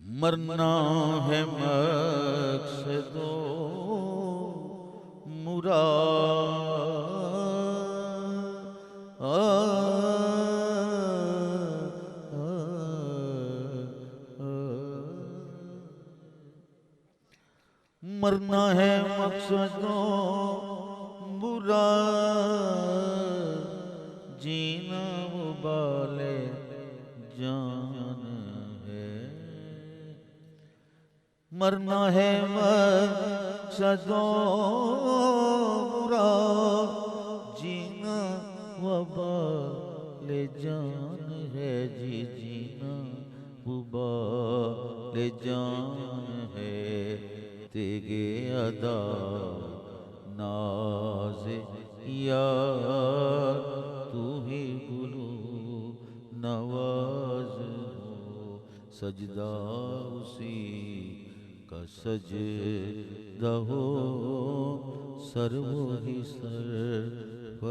मरना है मकसदो मरना है मकसदो बुरा जीना उबाले जान है। मरना है मकसदो बुरा जीना वबाले जान है। जी जीना वबाले जान है। तेगे अदा नाज यार तू ही गुलू नवाज हो। सजदा उसी का सजदा हो। सर वो ही सरफराज